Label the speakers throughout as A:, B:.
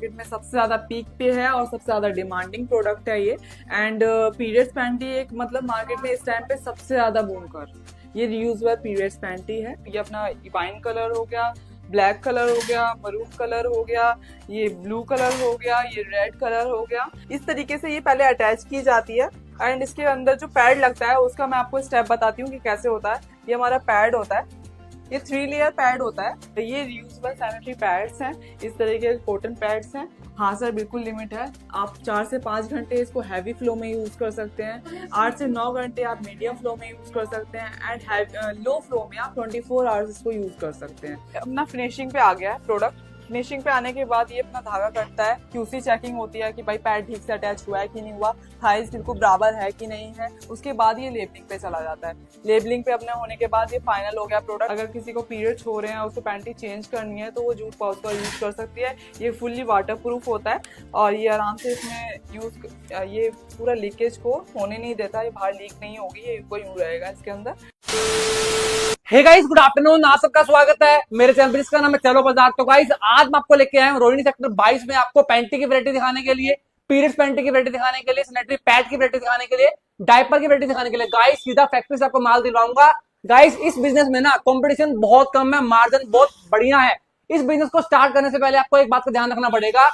A: Market में सबसे ज्यादा पीक पे है और सबसे ज्यादा डिमांडिंग प्रोडक्ट है ये। एंड पीरियड्स पैंटी एक मतलब मार्केट में इस टाइम पे सबसे ज्यादा बूम कर, ये रीयूजेबल पीरियड्स पैंटी है। ये अपना वाइन कलर हो गया, ब्लैक कलर हो गया, मरून कलर हो गया, ये ब्लू कलर हो गया, ये रेड कलर हो गया। इस तरीके से ये पहले अटैच की जाती है एंड इसके अंदर जो पैड लगता है उसका मैं आपको स्टेप बताती हूँ कि कैसे होता है। ये हमारा पैड होता है, ये 3 लेयर पैड होता है। ये रियूजेबल सैनिटरी पैड्स हैं, इस तरह के कॉटन पैड्स हैं। हाँ सर, बिल्कुल लिमिट है। आप 4 से 5 घंटे इसको हैवी फ्लो में यूज कर सकते हैं, 8 से 9 घंटे आप मीडियम फ्लो में यूज कर सकते हैं एंड लो फ्लो में आप 24 आवर्स इसको यूज कर सकते हैं। अपना फिनिशिंग पे आ गया है प्रोडक्ट। फिनिशिंग पे आने के बाद ये अपना धागा कटता है, क्यूसी चेकिंग होती है कि भाई पैड ठीक से अटैच हुआ है कि नहीं हुआ, थाइज बिल्कुल बराबर है कि नहीं है। उसके बाद ये लेबलिंग पे चला जाता है। लेबलिंग पे अपने होने के बाद ये फाइनल हो गया प्रोडक्ट। अगर किसी को पीरियड्स हो रहे हैं, उसको पैंटी चेंज करनी है तो वो जूट पाउच का यूज कर सकती है। ये फुल्ली वाटर प्रूफ होता है और ये आराम से इसमें ये पूरा लीकेज को होने नहीं देता, ये बाहर लीक नहीं होगी, ये यूं रहेगा इसके अंदर।
B: Hey guys, good afternoon. आप सबका स्वागत है मेरे चैनल पर, जिसका नाम है चलो बाजार। तो गाइस, आज मैं आपको लेके आया हूं रोहिणी सेक्टर 22 में आपको पैंटी की वैरायटी दिखाने के लिए, पीरियड्स पैंटी की वैरायटी दिखाने के लिए, सैनिटरी पैड की वैरायटी दिखाने के लिए, डायपर की वैरायटी दिखाने के लिए। गाइस, सीधा फैक्ट्री से आपको माल दिलवाऊंगा। गाइस, इस बिजनेस में ना कंपटीशन बहुत कम है, मार्जिन बहुत बढ़िया है। इस बिजनेस को स्टार्ट करने से पहले आपको एक बात का ध्यान रखना पड़ेगा,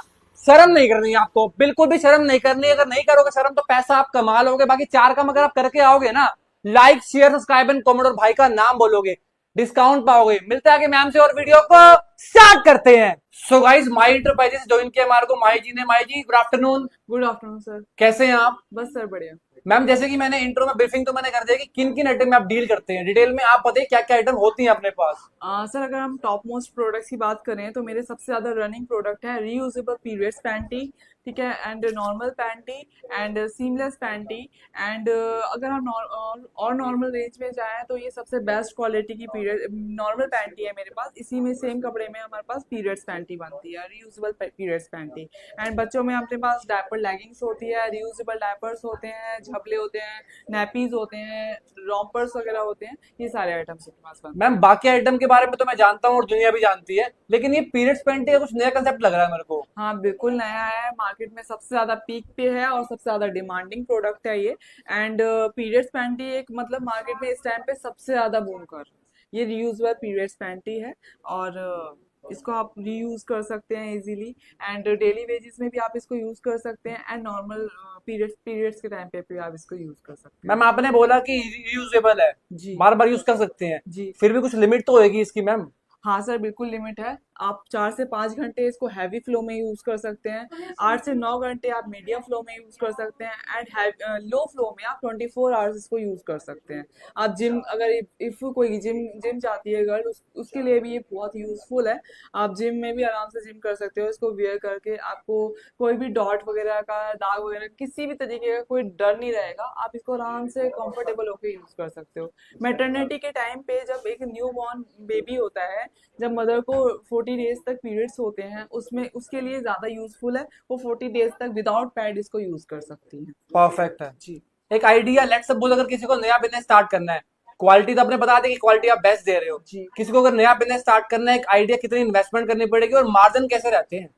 B: शर्म नहीं करनी है आपको, बिल्कुल भी शर्म नहीं करनी। अगर नहीं करोगे शर्म तो पैसा आप कमा लोगे, बाकी 4 काम अगर आप करके आओगे ना, like share subscribe and comment और भाई का नाम बोलोगे, डिस्काउंट पाओगे। मिलते हैं आगे मैम से और वीडियो को स्टार्ट करते हैं। So guys, my enterprises join किया हमारे को माही जी ने। Mahi ji, good afternoon.
A: Good afternoon sir.
B: कैसे हैं आप?
A: बस सर बढ़िया।
B: मैम, जैसे कि मैंने इंट्रो में ब्रीफिंग तो मैंने कर दिया कि किन किन आइटम में आप डील करते हैं, डिटेल में आप बताइए क्या क्या आइटम होती हैं अपने पास।
A: सर, अगर हम टॉप मोस्ट प्रोडक्ट्स की बात करें तो मेरे सबसे ज्यादा रनिंग प्रोडक्ट है रीयूजेबल पीरियड्स पैंटी, ठीक है, and normal panty and seamless panty. And अगर हम और नॉर्मल रेंज में जाएं तो ये सबसे बेस्ट क्वालिटी की पीरियड नॉर्मल पैंटी है मेरे पास। इसी में सेम कपड़े में हमारे पास पीरियड्स पैंटी बनती है, रीयूजेबल पीरियड्स पैंटी। एंड बच्चों में अपने पास डायपर लेगिंग्स होती है, रीयूजेबल डायपर्स होते हैं, झबले होते हैं, नैपीज होते हैं, रॉम्पर्स वगैरह होते हैं। ये सारे आइटम्स अपने पास बनते हैं।
B: मैम, बाकी आइटम के बारे में तो मैं जानता हूँ और दुनिया भी जानती है, लेकिन ये पीरियड्स पैंटी का कुछ नया कंसेप्ट लग रहा है मेरे को।
A: हाँ, बिल्कुल नया है, मार्केट में सबसे ज्यादा पीक पे है और सबसे ज्यादा डिमांडिंग प्रोडक्ट है ये। एंड पीरियड्स पैंटी एक मतलब मार्केट में इस टाइम पे सबसे ज्यादा बूम कर, ये रीयूजेबल पीरियड्स पैंटी है और इसको आप रीयूज कर सकते हैं इजीली एंड डेली वेजेस में भी आप इसको यूज कर सकते हैं एंड नॉर्मल पीरियड्स के टाइम पे भी आप इसको यूज कर सकते हैं।
B: मैम, आपने बोला कि यूजेबल है,
A: जी
B: बार बार यूज कर सकते हैं,
A: जी।
B: फिर भी कुछ लिमिट तो होगी इसकी मैम?
A: हाँ सर, बिल्कुल लिमिट है। आप 4 से 5 घंटे इसको हैवी फ्लो में यूज कर सकते हैं, 8 से 9 घंटे आप मीडियम फ्लो में यूज कर सकते हैं एंड लो फ्लो में आप 24 आवर्स इसको यूज कर सकते हैं। आप जिम अगर इफ कोई जिम जाती है गर्ल, उसके लिए भी ये बहुत यूजफुल है। आप जिम में भी आराम से जिम कर सकते हो इसको वेयर करके। आपको कोई भी डॉट वगैरह का, दाग वगैरह, किसी भी तरीके का कोई डर नहीं रहेगा। आप इसको आराम से कंफर्टेबल होकर यूज कर सकते हो। मैटरनिटी के टाइम पे जब एक न्यू बॉर्न बेबी होता है, जब मदर को 40 डेज तक पीरियड्स होते हैं, उसमें उसके लिए ज्यादा यूजफुल है। वो 40 डेज तक विदाउट पैड इसको यूज कर सकती है।
B: परफेक्ट है
A: जी।
B: एक आइडिया। लेट्स सपोज अगर किसी को नया बिजनेस स्टार्ट करना है, क्वालिटी तो आपने बता दी कि क्वालिटी आप बेस्ट दे रहे हो,
A: जी
B: किसी को अगर नया बिजनेस स्टार्ट करना है, एक आइडिया कितनी इन्वेस्टमेंट करनी पड़ेगी और मार्जिन कैसे रहते हैं?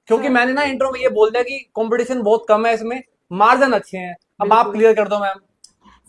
B: क्योंकि
A: सर,
B: मैंने ना इंट्रो में ये बोल दिया कि कंपटीशन बहुत कम है इसमें, मार्जिन अच्छे हैं। अब आप
A: बिल्कुल
B: क्लियर कर दो मैम।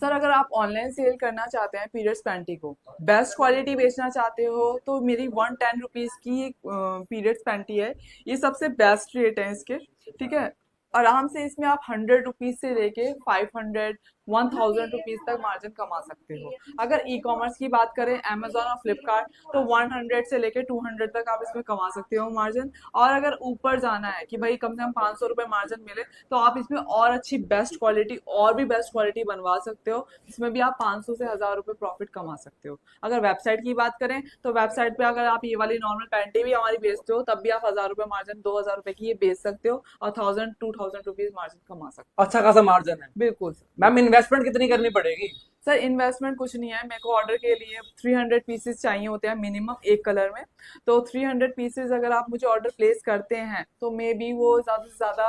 A: सर, अगर आप ऑनलाइन सेल करना चाहते हैं पीरियड्स पैंटी को, बेस्ट क्वालिटी बेचना चाहते हो, तो मेरी 110 रुपीज की पीरियड्स पैंटी है। ये सबसे बेस्ट रेट है इसके, ठीक है। आराम से इसमें आप 100 रुपीज से लेके 500 1000 रुपीज तक मार्जिन कमा सकते हो। अगर ई कॉमर्स की बात करें, अमेजोन और फ्लिपकार्ट, तो 100 से लेके 200 तक आप इसमें कमा सकते हो मार्जिन। और अगर ऊपर जाना है कि भाई कम से कम 500 रुपए मार्जिन मिले, तो आप इसमें और अच्छी बेस्ट क्वालिटी और भी बेस्ट क्वालिटी बनवा सकते हो। इसमें भी आप 500 से 1000 रुपए प्रॉफिट कमा सकते हो। अगर वेबसाइट की बात करें तो वेबसाइट पे अगर आप ये वाली नॉर्मल पैंटी भी हमारी बेचते हो, तब भी आप 1000 रुपए मार्जिन, 2000 रुपए की ये बेच सकते हो और 1000 2000 रुपीज मार्जिन कमा सकते हो।
B: अच्छा खासा मार्जिन है।
A: बिल्कुल सर।
B: मैम, इन्वेस्ट इन्वेस्टमेंट कितनी करनी पड़ेगी?
A: सर इन्वेस्टमेंट कुछ नहीं है, मेरे को ऑर्डर के लिए 300 पीसेस चाहिए होते हैं मिनिमम एक कलर में। तो 300 पीसेस अगर आप मुझे ऑर्डर प्लेस करते हैं तो मे बी वो ज़्यादा से ज़्यादा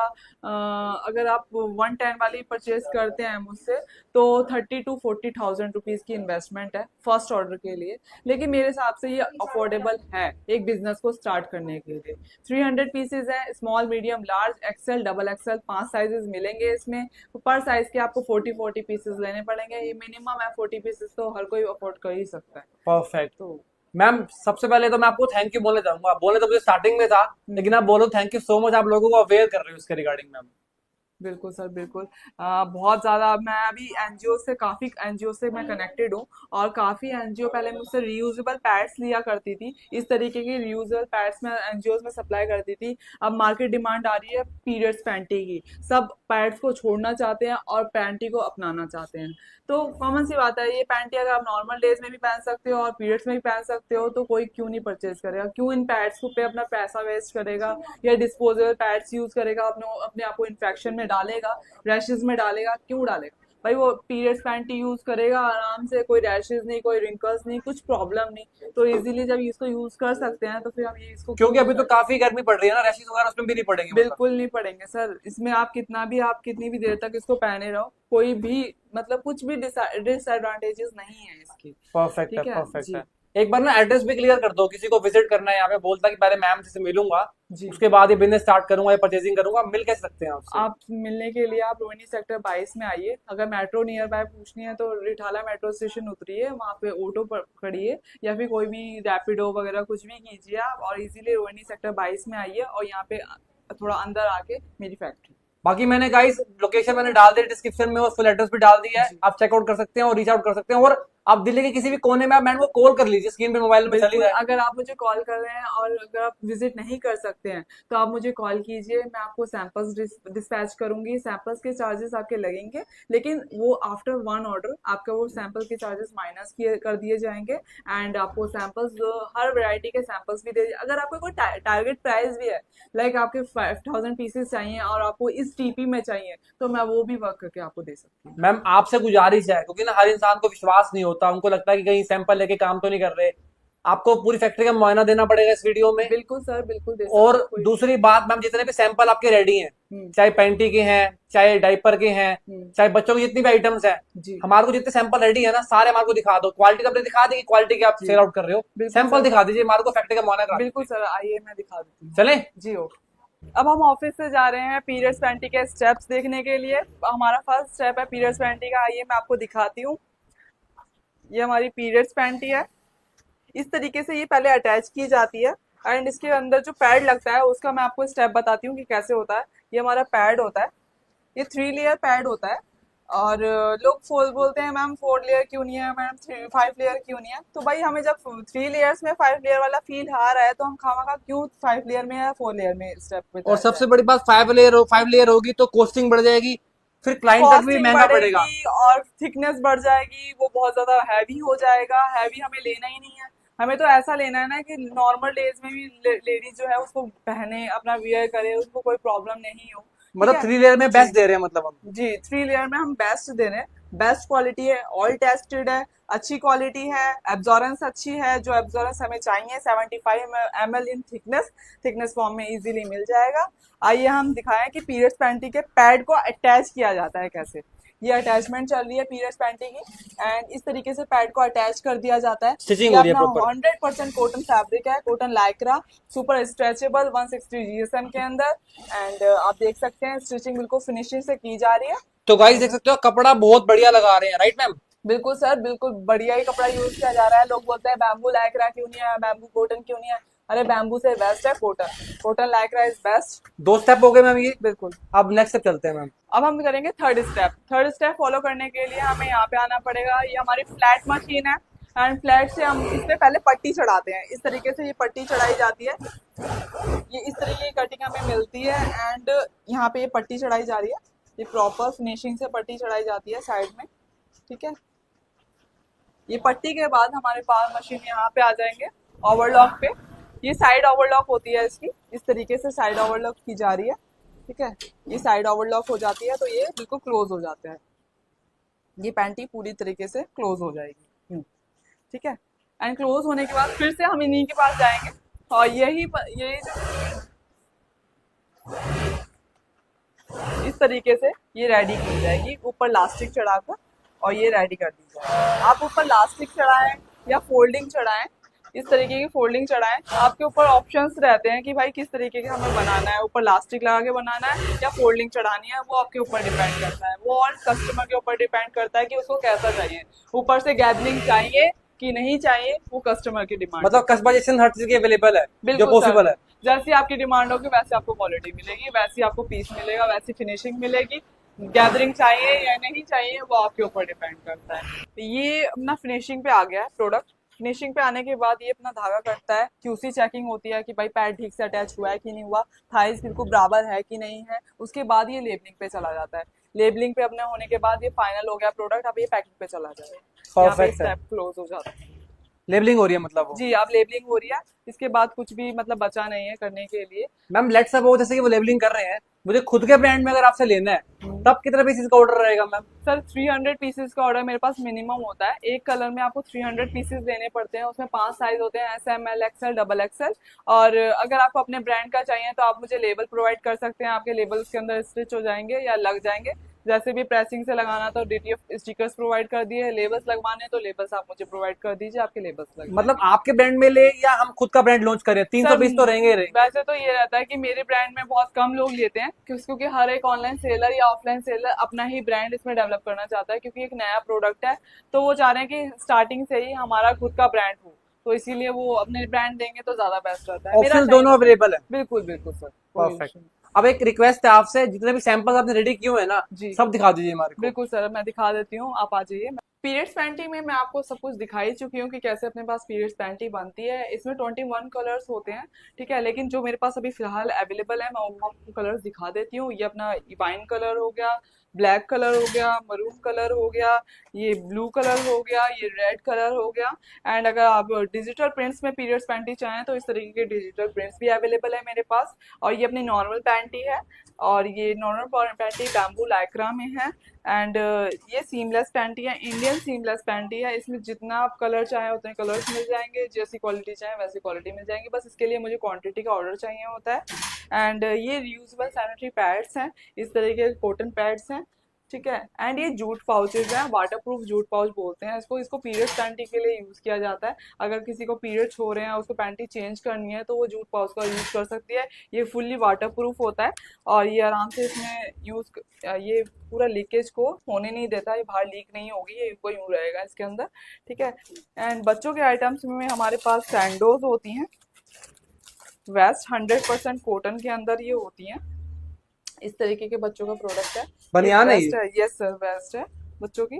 A: अगर आप 110 वाली परचेज करते हैं मुझसे तो 30 to 40,000 रुपीज़ की इन्वेस्टमेंट है फर्स्ट ऑर्डर के लिए। लेकिन मेरे हिसाब से ये अफोर्डेबल है एक बिजनेस को स्टार्ट करने के लिए। 300 पीसेज है, small medium large XL double XL 5 sizes मिलेंगे इसमें। पर साइज के आपको 40 पीसेस लेने पड़ेंगे, ये मिनिमम है 40 पीसेस, तो हर कोई अफोर्ड कर ही सकता है।
B: परफेक्ट।
A: तो
B: मैम सबसे पहले तो मैं आपको थैंक यू बोलना चाहूंगा, बोलने तो मुझे स्टार्टिंग में था, लेकिन आप बोलो थैंक यू सो मच, आप लोगों को अवेयर कर रहे हो इसके रिगार्डिंग। मैम
A: बिल्कुल सर बिल्कुल। बहुत ज़्यादा मैं अभी एनजीओ से काफ़ी एनजीओ से मैं कनेक्टेड हूँ, और काफ़ी एनजीओ पहले मुझसे रीयूजेबल पैड्स लिया करती थी। इस तरीके की रीयूजेबल पैड्स मैं एनजीओ में सप्लाई करती थी। अब मार्केट डिमांड आ रही है पीरियड्स पैंटी की, सब पैड्स को छोड़ना चाहते हैं और पैंटी को अपनाना चाहते हैं। तो कॉमन सी बात है, ये पैंटी अगर आप नॉर्मल डेज में भी पहन सकते हो और पीरियड्स में भी पहन सकते हो, तो कोई क्यों नहीं परचेज करेगा, क्यों इन पैड्स को पे अपना पैसा वेस्ट करेगा या डिस्पोजेबल पैड्स यूज करेगा, अपने आप को इन्फेक्शन में डालेगा, रैशेज में डालेगा, क्यों डालेगा भाई। वो पीरियड्स पैंटी यूज करेगा आराम से, कोई रैशेज नहीं, कोई रिंकल्स नहीं, कुछ प्रॉब्लम नहीं। तो इजीली जब इसको यूज कर सकते हैं तो फिर हम ये इसको
B: क्योंकि अभी तो काफी गर्मी पड़ रही है ना, रैशेस वगैरह उसमें भी नहीं पड़ेंगे मतलब।
A: बिल्कुल नहीं पड़ेंगे सर। इसमें आप कितनी भी देर तक इसको पहने रहो, कोई भी मतलब कुछ भी डिसएडवांटेजेस नहीं है इसकी।
B: परफेक्ट है,
A: ठीक है
B: परफेक्ट
A: जी।
B: है। एक बार ना एड्रेस भी क्लियर कर दो, किसी को विजिट करना है यहाँ पे, बोलता कि पहले मैम से मिलूंगा,
A: जी
B: उसके बाद ये बिजनेस स्टार्ट करूंगा या परचेजिंग करूंगा, मिल कैसे सकते हैं आपसे?
A: आप मिलने के लिए आप रोहिणी सेक्टर 22 में आइए। अगर मेट्रो नियर बाय पूछनी है तो रिठाला मेट्रो स्टेशन उतरिए, वहाँ पे ऑटो पकड़िए या फिर कोई भी रैपिडो वगैरह कुछ भी कीजिए आप, और इजीली रोहिणी सेक्टर 22 में आइए और यहाँ पे थोड़ा अंदर आके मेरी फैक्ट्री।
B: बाकी मैंने गाइस लोकेशन मैंने डाल दी डिस्क्रिप्शन में और फुल एड्रेस भी डाल दिया है,
A: जी
B: आप चेकआउट कर सकते हैं और रीच आउट कर सकते हैं। और आप दिल्ली के किसी भी कोने में आप मैडम को कॉल कर लीजिए, स्क्रीन पे मोबाइल में चली
A: बिल्कुल।
B: जाए।
A: अगर आप मुझे कॉल कर रहे हैं और अगर आप विजिट नहीं कर सकते हैं तो आप मुझे कॉल कीजिए, मैं आपको सैंपल्स डिस्पैच करूंगी। सैंपल्स के चार्जेस आपके लगेंगे, लेकिन वो आफ्टर 1 ऑर्डर आपका वो सैंपल के चार्जेस माइनस किए कर दिए जाएंगे। एंड आपको सैंपल्स हर वैरायटी के सैंपल्स भी दे, अगर आपको कोई टारगेट प्राइस भी है, लाइक आपके 5000 पीसेस चाहिए और आपको इस टीपी में चाहिए, तो मैं वो भी वर्क करके आपको दे सकती हूँ।
B: मैम आपसे गुजारिश है, क्योंकि ना हर इंसान को विश्वास नहीं होता, उनको लगता है कि कहीं सैंपल लेके काम तो नहीं कर रहे, आपको पूरी फैक्ट्री का मुआयना देना पड़ेगा इस वीडियो में।
A: बिल्कुल सर बिल्कुल दे सकते
B: और
A: हैं, कोई
B: दूसरी बात मैम, जितने भी सैंपल आपके रेडी हैं,
A: हम्म
B: चाहे पैंटी के हैं, चाहे डाइपर के हैं, चाहे बच्चों की जितनी भी आइटम्स हैं,
A: जी
B: हमारे को जितने सैंपल रेडी है ना सारे हमारे को दिखा दो। क्वालिटी तो आपने दिखा दी, क्वालिटी की आप
A: जी
B: सेल आउट कर रहे हो,
A: बिल्कुल
B: सैंपल
A: सर।
B: दिखा दीजिए, हमारे को फैक्ट्री का मुआयना करा
A: बिल्कुल
B: दीजिए।
A: सर, आइए मैं दिखा देती हूँ।
B: चले
A: जी ओके। अब हम ऑफिस से जा रहे हैं पीरियड्स पैंटी के स्टेप्स देखने के लिए। हमारा फर्स्ट स्टेप है पीरियड्स पैंटी का, आइए मैं आपको दिखाती हूँ। ये हमारी पीरियड्स पैंटी है। इस तरीके से ये पहले अटैच की जाती है, एंड इसके अंदर जो पैड लगता है उसका मैं आपको स्टेप बताती हूँ कि कैसे होता है। ये हमारा पैड होता है, ये 3 लेयर पैड होता है। और लोग बोलते हैं मैम 4 लेयर क्यों नहीं है, मैम 5 लेयर क्यों नहीं है। तो भाई हमें जब 3 लेयर्स में 5 लेयर वाला फील आ रहा है तो हम खामखा क्यों 5 लेयर में या 4 लेयर में स्टेप पे
B: और
A: जाए।
B: सबसे बड़ी बात 5 लेयर होगी तो कॉस्टिंग बढ़ जाएगी, फिर क्लाइंट तक भी
A: कॉस्टिंग
B: महंगा पड़ेगा।
A: बढ़ेगी और थिकनेस बढ़ जाएगी, वो बहुत ज्यादा हैवी हो जाएगा। हैवी हमें लेना ही नहीं है, हमें तो ऐसा लेना है ना कि नॉर्मल डेज में भी लेडीज जो है उसको पहने, अपना वियर करे, उसको कोई प्रॉब्लम नहीं हो। ठीक
B: मतलब
A: है
B: 3 लेयर में
A: जी
B: बेस्ट दे रहे हैं मतलब हम।
A: जी। 3 लेयर में हम बेस्ट दे रहे हैं, बेस्ट क्वालिटी है, ऑयल टेस्टेड है, अच्छी क्वालिटी है, एब्जॉर्बेंस अच्छी है। जो एब्जॉर्बेंस हमें चाहिए 75 ml इन थिकनेस फॉर्म में इजीली मिल जाएगा। आइए हम दिखाएं कि पीरियड्स पैंटी के पैड को अटैच किया जाता है कैसे। ये अटैचमेंट चल रही है पीरियड्स पैंटी की, एंड इस तरीके से पैड को अटैच कर दिया जाता है।
B: स्टिचिंग
A: ये
B: हो रही है
A: अपना
B: प्रॉपर।
A: 100% कॉटन फैब्रिक है, cotton Lycra, super stretchable 160 GSM के अंदर। एंड आप देख सकते हैं स्टिचिंग बिल्कुल फिनिशिंग से की जा रही है।
B: तो गाइस देख सकते हो कपड़ा बहुत बढ़िया लगा रहे हैं, राइट मैम?
A: बिल्कुल सर बिल्कुल बढ़िया ही कपड़ा यूज किया जा रहा है। लोग बोलते हैं बैम्बू लाइक्रा क्यों नहीं है, बैम्बू कॉटन क्यों नहीं है। अरे बैम्बू से बेस्ट है cotton, cotton Lycra is best.
B: 2 step हो गए मैम ये।
A: बिल्कुल।
B: अब नेक्स्ट स्टेप चलते हैं मैम।
A: अब हम करेंगे third step. Third step follow करने के लिए हमें यहाँ पे आना पड़ेगा। ये हमारी फ्लैट मशीन है, एंड फ्लैट से हम इस पे पहले पट्टी चढ़ाते हैं। इस तरीके से ये पट्टी चढ़ाई जाती है, ये इस तरीके की कटिंग हमें मिलती है। एंड यहाँ पे ये पट्टी चढ़ाई जा रही है, ये प्रॉपर फिनिशिंग से पट्टी चढ़ाई जाती है साइड में। ठीक है, ये पट्टी के बाद हमारे पास मशीन यहाँ पे आ जाएंगे ओवरलॉक पे। ये साइड ओवरलॉक होती है इसकी, इस तरीके से साइड ओवरलॉक की जा रही है। ठीक है, ये साइड ओवरलॉक हो जाती है तो ये बिल्कुल क्लोज हो जाता है। ये पैंटी पूरी तरीके से क्लोज हो जाएगी। ठीक है, एंड क्लोज होने के बाद फिर से हम इन्हीं के पास जाएंगे और यही इस तरीके से ये रेडी की जाएगी, ऊपर लास्टिक चढ़ाकर और ये रेडी कर दी जाएगी। आप ऊपर लास्टिक चढ़ाएं या फोल्डिंग चढ़ाएं, इस तरीके की फोल्डिंग चढ़ाएं, आपके ऊपर ऑप्शंस रहते हैं कि भाई किस तरीके का हमें बनाना है, ऊपर लास्टिक लगा के बनाना है या फोल्डिंग चढ़ानी है, वो आपके ऊपर डिपेंड करता है। वो और कस्टमर के ऊपर डिपेंड करता है कि उसको कैसा चाहिए, ऊपर से गैदरिंग चाहिए कि नहीं चाहिए, वो कस्टमर की डिमांड।
B: मतलब कस्टमाइजेशन हर चीज की अवेलेबल है जो
A: बिल्कुल
B: पॉसिबल है।
A: जैसी आपकी डिमांड होगी वैसे आपको क्वालिटी मिलेगी, वैसी आपको पीस मिलेगा, वैसी फिनिशिंग मिलेगी। गैदरिंग चाहिए या नहीं चाहिए वो आपके ऊपर डिपेंड करता है। तो ये अपना फिनिशिंग पे आ गया है प्रोडक्ट। फिनिशिंग पे आने के बाद ये अपना धागा कटता है, क्यूसी चेकिंग होती है कि भाई पैड ठीक से अटैच हुआ है कि नहीं हुआ, थाइस बिल्कुल बराबर है कि नहीं है। उसके बाद ये लेबलिंग पे चला जाता है। लेबलिंग पे अपने होने के बाद ये फाइनल हो गया प्रोडक्ट, अब ये पैकिंग पे चला जाएगा। यहाँ पे स्टेप क्लोज हो जाता है।
B: लेबलिंग हो रही है मतलब वो?
A: जी, आप लेबलिंग हो रही है, इसके बाद कुछ भी मतलब बचा नहीं है करने के लिए।
B: मैम लेट्स सपोज जैसे कि वो लेबलिंग कर रहे हैं, मुझे खुद के ब्रांड में अगर आपसे लेना है तब कितने पीसेस का ऑर्डर रहेगा मैम?
A: सर 300 पीसेस का ऑर्डर मेरे पास मिनिमम होता है। एक कलर में आपको 300 पीसेस लेने पड़ते हैं, उसमें 5 साइज होते हैं, SM, L, XL, XXL। और अगर आपको अपने ब्रांड का चाहिए तो आप मुझे लेबल प्रोवाइड कर सकते हैं, आपके लेबल्स के अंदर स्टिच हो जाएंगे या लग जाएंगे। जैसे भी प्रेसिंग से लगाना तो DTF स्टिकर्स प्रोवाइड कर दिए, लेबल्स लगवाने तो लेबल्स आप मुझे प्रोवाइड कर दीजिए, आपके लेबल्स लग
B: मतलब आपके ब्रांड में ले या हम खुद का ब्रांड लॉन्च करें? 300 पीस तो रहेंगे ही रहेंगे।
A: वैसे तो ये रहता है कि मेरे ब्रांड में बहुत कम लोग लेते हैं क्योंकि हर एक ऑनलाइन सेलर या ऑफलाइन सेलर अपना ही ब्रांड इसमें डेवलप करना चाहता है, क्योंकि एक नया प्रोडक्ट है तो वो चाह रहे हैं कि स्टार्टिंग से ही हमारा खुद का ब्रांड हो, तो इसीलिए वो अपने ब्रांड देंगे तो ज्यादा बेस्ट रहता है।
B: ऑप्शन दोनों अवेलेबल है?
A: बिल्कुल बिल्कुल सर,
B: परफेक्ट। अब एक रिक्वेस्ट है आपसे, जितने भी सैंपल्स आपने रेडी किए हुए हैं ना
A: जी
B: सब दिखा दीजिए हमारे को।
A: बिल्कुल सर, मैं दिखा देती हूँ, आप आ जाइए। पीरियड्स पैंटी में मैं आपको सब कुछ दिखा ही चुकी हूँ कि कैसे अपने पास पीरियड्स पैंटी बनती है। इसमें 21 कलर्स होते हैं, ठीक है, लेकिन जो मेरे पास अभी फिलहाल अवेलेबल है मैं उनको आपको कलर्स दिखा देती हूँ। ये अपना वाइन कलर हो गया, ब्लैक कलर हो गया, मरून कलर हो गया, ये ब्लू कलर हो गया, ये रेड कलर हो गया। एंड अगर आप डिजिटल प्रिंट्स में पीरियड्स पैंटी चाहें तो इस तरीके के डिजिटल प्रिंट्स भी अवेलेबल है मेरे पास। और ये अपनी नॉर्मल पैंटी है, और ये नॉर्मल पैंटी बैम्बू लाइक्रा में है। एंड ये सीमलेस पैंटी है, इंडियन सीमलेस पैंटी है। इसमें जितना आप कलर चाहें उतने कलर्स मिल जाएंगे, जैसी क्वालिटी चाहें वैसी क्वालिटी मिल जाएंगी, बस इसके लिए मुझे क्वांटिटी का ऑर्डर चाहिए होता है। एंड ये रियूजेबल सैनिटरी पैड्स हैं, इस तरीके के कॉटन पैड्स हैं, ठीक है। एंड ये जूट पाउचेज हैं, वाटर प्रूफ जूट पाउच बोलते हैं इसको पीरियड पैंटी के लिए यूज किया जाता है। अगर किसी को पीरियड्स हो रहे हैं उसको पैंटी चेंज करनी है तो वो जूट पाउच का यूज कर सकती है। ये फुल्ली वाटर प्रूफ होता है और ये आराम से इसमें ये पूरा लीकेज को होने नहीं देता, ये बाहर लीक नहीं होगी, ये यूं यूं रहेगा इसके अंदर, ठीक है। एंड बच्चों के आइटम्स में हमारे पास सैंडोज होती हैं, वेस्ट 100% कॉटन के अंदर ये होती हैं। इस तरीके के बच्चों का प्रोडक्ट है,
B: बनियान है?
A: यस सर, वेस्ट है बच्चों की,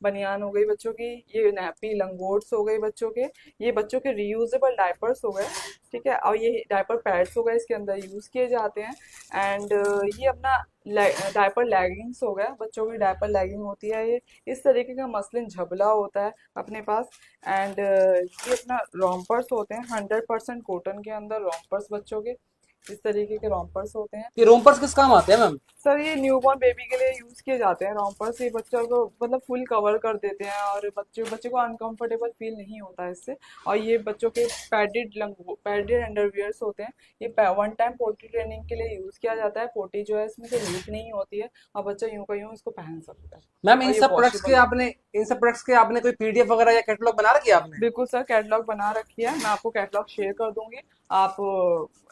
A: बनियान हो गई बच्चों की, ये नैपी लंगोट्स हो गई बच्चों के, ये बच्चों के रीयूजेबल डायपर्स हो गए, ठीक है, और ये डायपर पैड्स हो गए, इसके अंदर यूज किए जाते हैं। एंड ये अपना डायपर लेगिंग्स हो गया, बच्चों की डायपर लेगिंग होती है, ये इस तरीके का मसलिन झबला होता है अपने पास। एंड ये अपना रॉम्पर्स होते हैं, 100% कॉटन के अंदर रॉम्पर्स बच्चों के, इस तरीके के रॉम्पर्स होते हैं।
B: ये रॉम्पर्स किस काम आते हैं मैम?
A: सर ये न्यूबॉर्न बेबी के लिए यूज किए जाते हैं रॉम्पर्स। ये बच्चों को मतलब फुल कवर कर देते हैं और बच्चे को अनकंफर्टेबल फील नहीं होता है इससे। और ये बच्चों के पैडेड अंडरवियर्स होते हैं, ये 1 टाइम पोटी ट्रेनिंग के लिए यूज किया जाता है। पोटी जो है इसमें से लीक नहीं होती है और बच्चा यूं का यूं इसको पहन सकता है।
B: मैम इन सब प्रोडक्ट्स के आपने कोई PDF वगैरह या कैटलॉग बना रखी है आपने?
A: बिल्कुल सर, कैटलॉग बना रखी है, मैं आपको कैटलॉग शेयर कर दूंगी। आप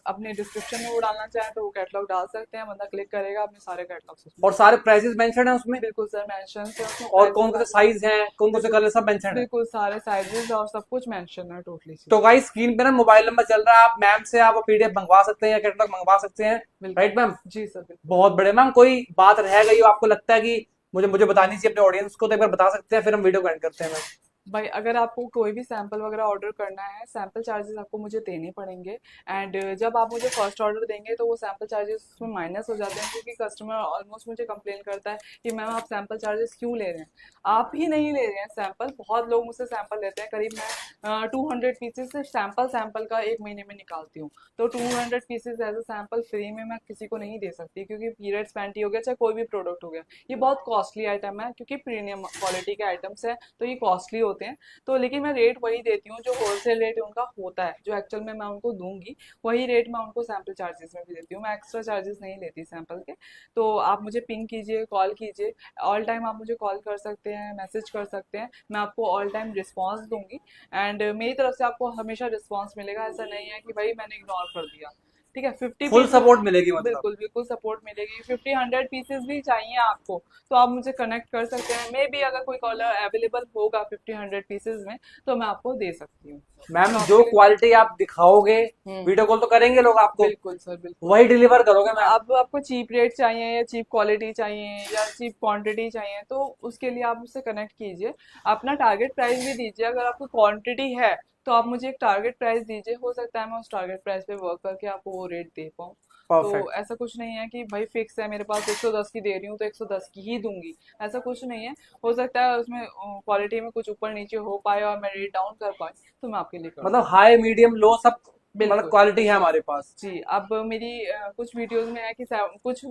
A: अपने डिस्क्रिप्शन में वो डालना चाहें तो वो कैटलॉग डाल सकते हैं, बंदा क्लिक करेगा अपने सारे कैटलॉग।
B: और सारे प्राइसेस मेंशन है उसमें?
A: बिल्कुल सर, मेंशन है उसमें,
B: और कौन कौन से साइज हैं, कौन कौन से कलर सब मेंशन है?
A: बिल्कुल सारे साइजेस और सब कुछ मेंशन है टोटली।
B: तो गाइस स्क्रीन पे ना मोबाइल नंबर चल रहा है, आप मैम से आप PDF मंगवा सकते हैं या कैटलॉग मंगवा सकते हैं, राइट मैम?
A: जी सर।
B: बहुत बड़े मैम, कोई बात रह गई हो आपको लगता है कि मुझे बतानी चाहिए अपने ऑडियंस को, तो एक बार बता सकते हैं, फिर हम वीडियो को एंड करते हैं मैम।
A: भाई अगर आपको कोई भी सैंपल वगैरह ऑर्डर करना है, सैंपल चार्जेस आपको मुझे देने पड़ेंगे। एंड जब आप मुझे फर्स्ट ऑर्डर देंगे तो वो सैंपल चार्जेस उसमें माइनस हो जाते हैं, क्योंकि कस्टमर ऑलमोस्ट मुझे कंप्लेन करता है कि मैम आप सैंपल चार्जेस क्यों ले रहे हैं। आप ही नहीं ले रहे हैं सैंपल, बहुत लोग मुझसे सैंपल लेते हैं। करीब मैं 200 पीसेस से सैंपल का एक महीने में निकालती हूँ। तो 200 pieces as a sample free में मैं किसी को नहीं दे सकती, क्योंकि पीरियड्स पैंटी हो गया चाहे कोई भी प्रोडक्ट हो गया, ये बहुत कॉस्टली आइटम है, क्योंकि प्रीमियम क्वालिटी के आइटम्स है तो ये कॉस्टली होते हैं। तो लेकिन मैं रेट वही देती हूँ जो होलसेल रेट उनका होता है, जो एक्चुअल में मैं उनको दूंगी वही रेट मैं उनको सैंपल चार्जेस में भी देती हूँ। मैं एक्स्ट्रा चार्जेस नहीं लेती सैंपल के। तो आप मुझे पिंग कीजिए, कॉल कीजिए, ऑल टाइम आप मुझे कॉल कर सकते हैं, मैसेज कर सकते हैं, मैं आपको ऑल टाइम रिस्पॉन्स दूंगी। एंड मेरी तरफ से आपको हमेशा रिस्पॉन्स मिलेगा, ऐसा नहीं है कि भाई मैंने इग्नोर कर दिया। ठीक है, 50
B: फुल
A: पीसेस,
B: सपोर्ट मिलेगी मतलब।
A: बिल्कुल बिल्कुल सपोर्ट मिलेगी। 50-100 पीसेस भी चाहिए आपको तो आप मुझे कनेक्ट कर सकते हैं। मे बी अगर कोई कॉलर अवेलेबल होगा 50-100 पीसेस में तो मैं आपको दे सकती हूँ।
B: मैम
A: तो
B: जो
A: आपके लिए
B: क्वालिटी आप दिखाओगे, वीडियो कॉल तो करेंगे लोग आपको,
A: बिल्कुल सर, बिल्कुल।
B: वही डिलीवर करोगे मैम।
A: अब आपको चीप रेट चाहिए या चीप क्वालिटी चाहिए या चीप क्वांटिटी चाहिए, तो उसके लिए आप मुझसे कनेक्ट कीजिए। अपना टारगेट प्राइस भी दीजिए। अगर आपको क्वांटिटी है तो आप मुझे एक टारगेट प्राइस दीजिए, हो सकता है मैं उस टारगेट प्राइस पे वर्क करके आपको वो रेट दे पाऊँ। तो
B: परफेक्ट।
A: ऐसा कुछ नहीं है कि भाई फिक्स है मेरे पास 110 की दे रही हूँ तो 110 की ही दूंगी, ऐसा कुछ नहीं है। हो सकता है उसमें क्वालिटी में कुछ ऊपर नीचे हो पाए और मैं रेट डाउन कर पाए, तो मैं आपके लिए कर
B: मतलब
A: दूंगी।
B: हाई मीडियम लो सब मतलब
A: बिल्कुल।
B: क्वालिटी है हमारे पास।
A: जी, अब मेरी कुछ वीडियोस में है कि कुछ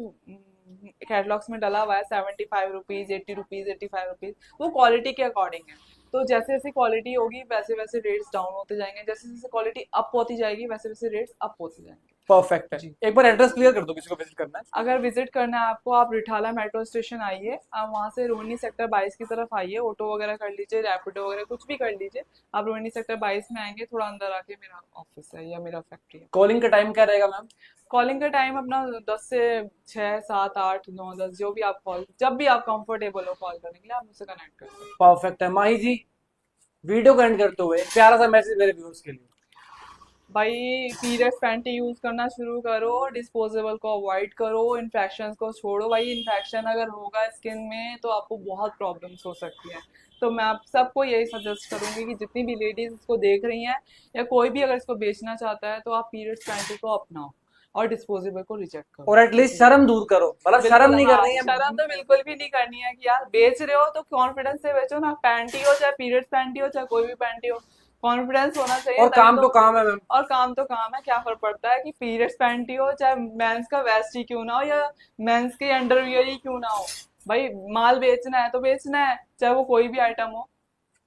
A: कैटलॉग्स में डला हुआ है 75 रुपीज, 80 रुपीज, 85 रुपीज, वो क्वालिटी के अकॉर्डिंग है। तो जैसे जैसे क्वालिटी होगी वैसे वैसे रेट्स डाउन होते जाएंगे, जैसे जैसे क्वालिटी अप होती जाएगी वैसे वैसे रेट्स अप होते जाएंगे।
B: परफेक्ट है।
A: जी।
B: एक बार एड्रेस क्लियर कर दो किसी को विजिट करना है।
A: अगर विजिट करना है आपको, आप रिठाला मेट्रो स्टेशन आइए, आप वहाँ से रोहिणी सेक्टर 22 की तरफ आइए, ऑटो वगैरह कर लीजिए, रैपिडो वगैरह कुछ भी कर लीजिए। आप रोहिणी सेक्टर 22 में आएंगे, थोड़ा अंदर आके मेरा ऑफिस है या मेरा फैक्ट्री है।
B: कॉलिंग का टाइम क्या रहेगा मैम?
A: कॉलिंग का टाइम अपना 10 से 6, 7, 8, 9, 10, जो भी आप कॉल, जब भी आप कंफर्टेबल हो कॉल करने के लिए आप मुझसे कनेक्ट कर सकते हैं।
B: परफेक्ट है। माही जी, वीडियो को एंड करते हुए एक प्यारा सा मैसेज मेरे व्यूअर्स के लिए।
A: भाई पीरियड्स पैंटी यूज करना शुरू करो, डिस्पोजेबल को अवॉइड करो, इन्फेक्शन को छोड़ो। भाई इन्फेक्शन अगर होगा स्किन में तो आपको बहुत प्रॉब्लम्स हो सकती हैं। तो मैं आप सबको यही सजेस्ट करूंगी कि जितनी भी लेडीज इसको देख रही हैं या कोई भी अगर इसको बेचना चाहता है तो आप पीरियड्स पैंटी को अपनाओ और डिस्पोजेबल को रिजेक्ट करो।
B: और एटलीस्ट शर्म दूर करो, मतलब शर्म
A: बिल्कुल
B: नहीं
A: हाँ,
B: करनी है।
A: शर्म तो बिल्कुल भी नहीं करनी है कि यार बेच रहे हो तो कॉन्फिडेंस से बेचो ना। पैंटी हो चाहे पीरियड्स पैंटी हो चाहे कोई भी पैंटी हो, कॉन्फिडेंस होना चाहिए
B: और
A: तभी
B: काम
A: तो।
B: तो काम है मैम।
A: और काम तो काम है, क्या फर्क पड़ता है कि पीरियड्स पैंटी हो चाहे मेंस का वेस्ट ही क्यों ना हो या मेंस के अंडरवियर ही क्यों ना हो। भाई माल बेचना है तो बेचना है, चाहे वो कोई भी आइटम हो।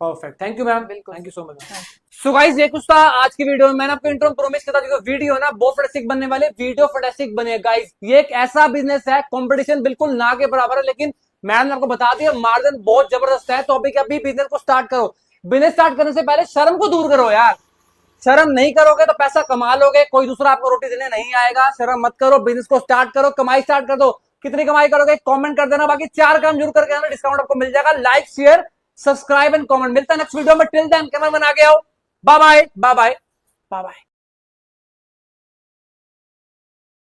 B: परफेक्ट, थैंक यू मैम,
A: बिल्कुल
B: thank you
A: sir.
B: So much.
A: हाँ।
B: सो गाइस ये कुछ था आज की वीडियो में। मैंने आपको इंट्रो में प्रॉमिस किया था जो वीडियो है ना बहुत फैंटास्टिक बनने वाले, वीडियो फैंटास्टिक बने गाइस। ये एक ऐसा बिजनेस है, कंपटीशन बिल्कुल ना के बराबर है, लेकिन मैंने आपको बता दिया मार्जिन बहुत जबरदस्त है। तो अभी के अभी बिजनेस को स्टार्ट करो। बिजनेस स्टार्ट करने से पहले शर्म को दूर करो यार। शर्म नहीं करोगे तो पैसा कमा लोगे, कोई दूसरा आपको रोटी देने नहीं आएगा। शर्म मत करो, बिजनेस को स्टार्ट करो, कमाई स्टार्ट कर दो। कितनी कमाई करोगे कमेंट कर देना, बाकी 4 काम जरूर करके आना, डिस्काउंट आपको मिल जाएगा। Like share subscribe and comment. मिलता है नेक्स्ट वीडियो में, टिल देन कैमरा मैन आ गया हो। Bye bye bye bye bye bye.